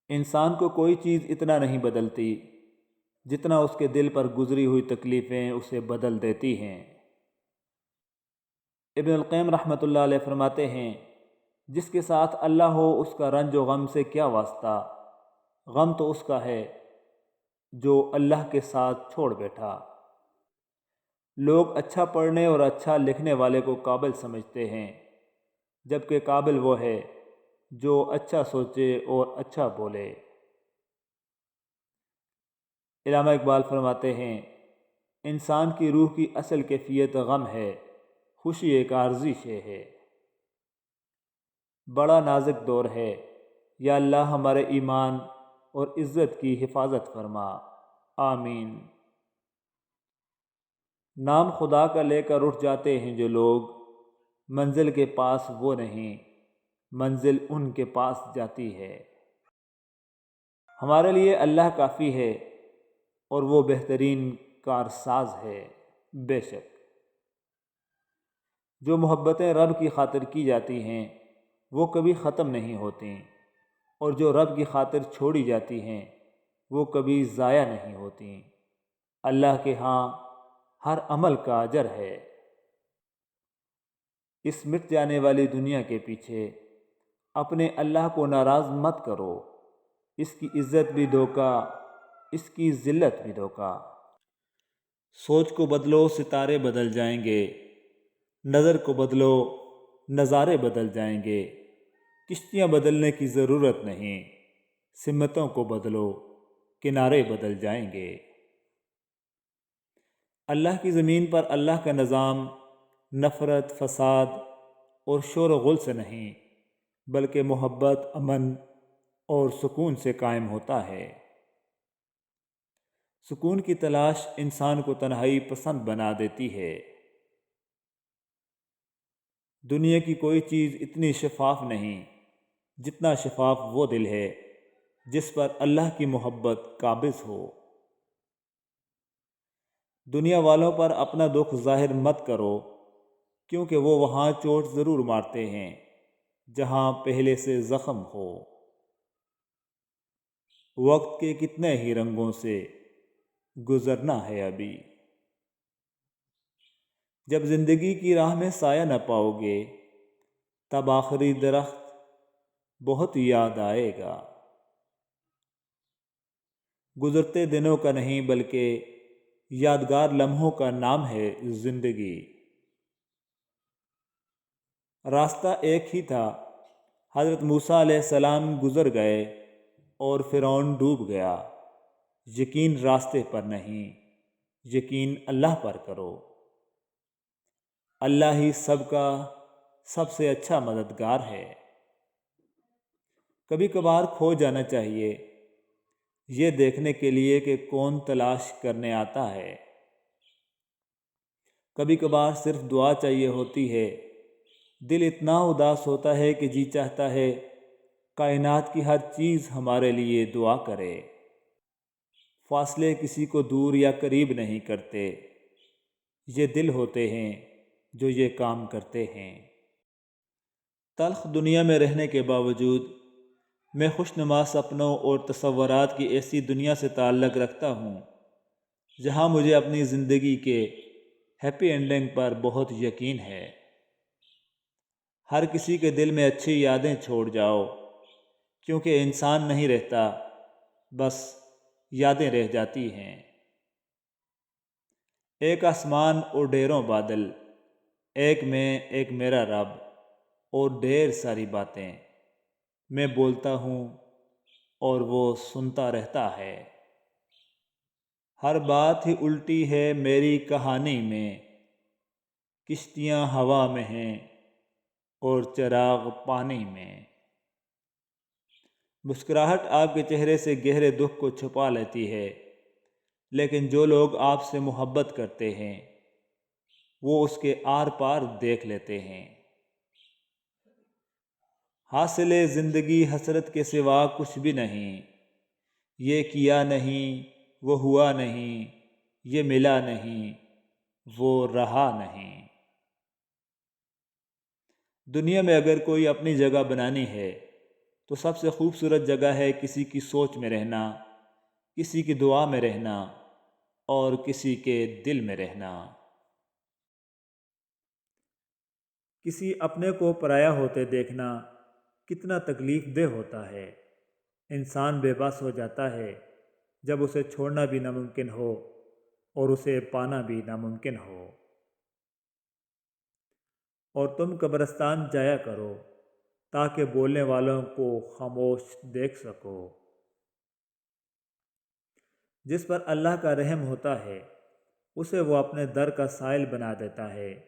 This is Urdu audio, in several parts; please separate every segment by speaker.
Speaker 1: انسان کو کوئی چیز اتنا نہیں بدلتی جتنا اس کے دل پر گزری ہوئی تکلیفیں اسے بدل دیتی ہیں۔ ابن القیم رحمۃ اللہ علیہ فرماتے ہیں، جس کے ساتھ اللہ ہو اس کا رنج و غم سے کیا واسطہ؟ غم تو اس کا ہے جو اللہ کے ساتھ چھوڑ بیٹھا۔ لوگ اچھا پڑھنے اور اچھا لکھنے والے کو قابل سمجھتے ہیں، جبکہ قابل وہ ہے جو اچھا سوچے اور اچھا بولے۔ علامہ اقبال فرماتے ہیں، انسان کی روح کی اصل کیفیت غم ہے، خوشی ایک عارضی شے ہے۔ بڑا نازک دور ہے، یا اللہ ہمارے ایمان اور عزت کی حفاظت فرما، آمین۔ نام خدا کا لے کر اٹھ جاتے ہیں جو لوگ، منزل کے پاس وہ نہیں، منزل ان کے پاس جاتی ہے۔ ہمارے لیے اللہ کافی ہے اور وہ بہترین کارساز ہے۔ بے شک جو محبتیں رب کی خاطر کی جاتی ہیں وہ کبھی ختم نہیں ہوتیں، اور جو رب کی خاطر چھوڑی جاتی ہیں وہ کبھی ضائع نہیں ہوتیں۔ اللہ کے ہاں ہر عمل کا اجر ہے۔ اس مٹ جانے والی دنیا کے پیچھے اپنے اللہ کو ناراض مت کرو، اس کی عزت بھی دھوکہ، اس کی ذلت بھی دھوکہ۔ سوچ کو بدلو، ستارے بدل جائیں گے، نظر کو بدلو، نظارے بدل جائیں گے۔ کشتیاں بدلنے کی ضرورت نہیں، سمتوں کو بدلو، کنارے بدل جائیں گے۔ اللہ کی زمین پر اللہ کا نظام نفرت، فساد اور شور و غل سے نہیں، بلکہ محبت، امن اور سکون سے قائم ہوتا ہے۔ سکون کی تلاش انسان کو تنہائی پسند بنا دیتی ہے۔ دنیا کی کوئی چیز اتنی شفاف نہیں جتنا شفاف وہ دل ہے جس پر اللہ کی محبت قابض ہو۔ دنیا والوں پر اپنا دکھ ظاہر مت کرو، کیونکہ وہ وہاں چوٹ ضرور مارتے ہیں جہاں پہلے سے زخم ہو۔ وقت کے کتنے ہی رنگوں سے گزرنا ہے ابھی۔ جب زندگی کی راہ میں سایہ نہ پاؤ گے تب آخری درخت بہت یاد آئے گا۔ گزرتے دنوں کا نہیں بلکہ یادگار لمحوں کا نام ہے زندگی۔ راستہ ایک ہی تھا، حضرت موسیٰ علیہ السلام گزر گئے اور فرعون ڈوب گیا۔ یقین راستے پر نہیں، یقین اللہ پر کرو۔ اللہ ہی سب کا سب سے اچھا مددگار ہے۔ کبھی کبھار کھو جانا چاہیے، یہ دیکھنے کے لیے کہ کون تلاش کرنے آتا ہے۔ کبھی کبھار صرف دعا چاہیے ہوتی ہے، دل اتنا اداس ہوتا ہے کہ جی چاہتا ہے کائنات کی ہر چیز ہمارے لیے دعا کرے۔ فاصلے کسی کو دور یا قریب نہیں کرتے، یہ دل ہوتے ہیں جو یہ کام کرتے ہیں۔ تلخ دنیا میں رہنے کے باوجود میں خوشنما سپنوں اور تصورات کی ایسی دنیا سے تعلق رکھتا ہوں جہاں مجھے اپنی زندگی کے ہیپی اینڈنگ پر بہت یقین ہے۔ ہر کسی کے دل میں اچھی یادیں چھوڑ جاؤ، کیونکہ انسان نہیں رہتا، بس یادیں رہ جاتی ہیں۔ ایک آسمان اور ڈھیروں بادل، ایک میں ایک میرا رب، اور ڈھیر ساری باتیں میں بولتا ہوں اور وہ سنتا رہتا ہے۔ ہر بات ہی الٹی ہے میری کہانی میں، کشتیاں ہوا میں ہیں اور چراغ پانی میں۔ مسکراہٹ آپ کے چہرے سے گہرے دکھ کو چھپا لیتی ہے، لیکن جو لوگ آپ سے محبت کرتے ہیں وہ اس کے آر پار دیکھ لیتے ہیں۔ حاصل زندگی حسرت کے سوا کچھ بھی نہیں، یہ کیا نہیں، وہ ہوا نہیں، یہ ملا نہیں، وہ رہا نہیں۔ دنیا میں اگر کوئی اپنی جگہ بنانی ہے تو سب سے خوبصورت جگہ ہے کسی کی سوچ میں رہنا، کسی کی دعا میں رہنا اور کسی کے دل میں رہنا۔ کسی اپنے کو پرایا ہوتے دیکھنا کتنا تکلیف دہ ہوتا ہے۔ انسان بے بس ہو جاتا ہے جب اسے چھوڑنا بھی ناممکن ہو اور اسے پانا بھی ناممکن ہو۔ اور تم قبرستان جایا کرو تاکہ بولنے والوں کو خاموش دیکھ سکو۔ جس پر اللہ کا رحم ہوتا ہے اسے وہ اپنے در کا سائل بنا دیتا ہے۔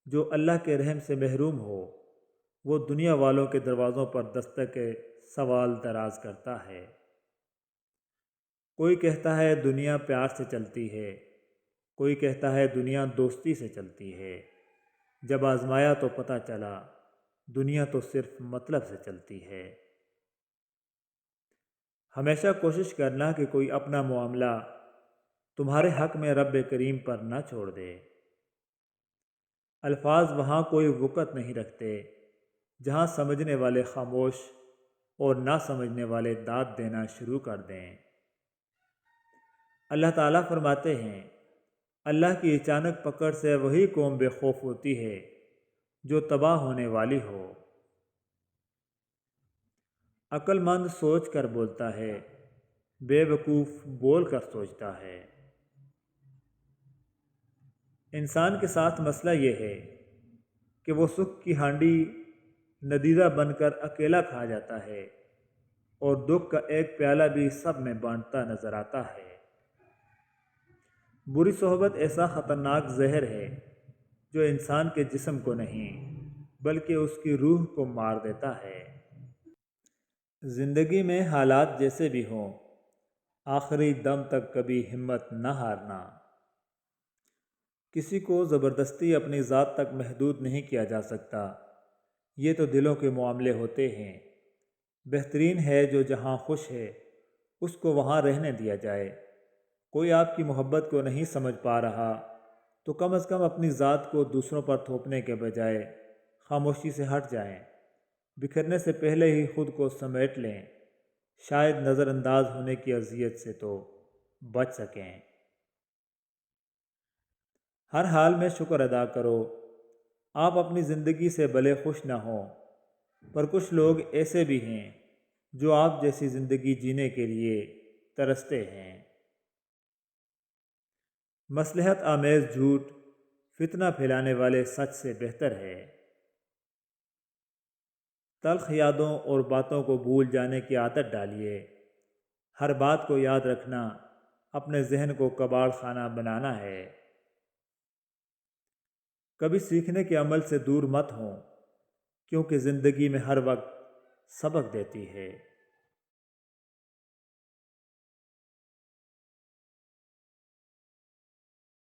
Speaker 1: جو اللہ کے رحم سے محروم ہو وہ دنیا والوں کے دروازوں پر دستک سوال دراز کرتا ہے۔ کوئی کہتا ہے دنیا پیار سے چلتی ہے، کوئی کہتا ہے دنیا دوستی سے چلتی ہے۔ جب آزمایا تو پتہ چلا دنیا تو صرف مطلب سے چلتی ہے۔ ہمیشہ کوشش کرنا کہ کوئی اپنا معاملہ تمہارے حق میں رب کریم پر نہ چھوڑ دے۔ الفاظ وہاں کوئی وقت نہیں رکھتے جہاں سمجھنے والے خاموش اور نہ سمجھنے والے داد دینا شروع کر دیں۔ اللہ تعالیٰ فرماتے ہیں اللہ کی اچانک پکڑ سے وہی قوم بے خوف ہوتی ہے جو تباہ ہونے والی ہو۔ عقل مند سوچ کر بولتا ہے، بے وقوف بول کر سوچتا ہے۔ انسان کے ساتھ مسئلہ یہ ہے کہ وہ سکھ کی ہانڈی ندیدہ بن کر اکیلا کھا جاتا ہے اور دکھ کا ایک پیالہ بھی سب میں بانٹتا نظر آتا ہے۔ بری صحبت ایسا خطرناک زہر ہے جو انسان کے جسم کو نہیں بلکہ اس کی روح کو مار دیتا ہے۔ زندگی میں حالات جیسے بھی ہوں آخری دم تک کبھی ہمت نہ ہارنا۔ کسی کو زبردستی اپنی ذات تک محدود نہیں کیا جا سکتا، یہ تو دلوں کے معاملے ہوتے ہیں۔ بہترین ہے جو جہاں خوش ہے اس کو وہاں رہنے دیا جائے۔ کوئی آپ کی محبت کو نہیں سمجھ پا رہا تو کم از کم اپنی ذات کو دوسروں پر تھوپنے کے بجائے خاموشی سے ہٹ جائیں۔ بکھرنے سے پہلے ہی خود کو سمیٹ لیں، شاید نظر انداز ہونے کی اذیت سے تو بچ سکیں۔ ہر حال میں شکر ادا کرو۔ آپ اپنی زندگی سے بھلے خوش نہ ہوں پر کچھ لوگ ایسے بھی ہیں جو آپ جیسی زندگی جینے کے لیے ترستے ہیں۔ مصلحت آمیز جھوٹ فتنہ پھیلانے والے سچ سے بہتر ہے۔ تلخ یادوں اور باتوں کو بھول جانے کی عادت ڈالیے۔ ہر بات کو یاد رکھنا اپنے ذہن کو کباڑ خانہ بنانا ہے۔ کبھی سیکھنے کے عمل سے دور مت ہوں کیونکہ زندگی میں ہر وقت سبق دیتی ہے۔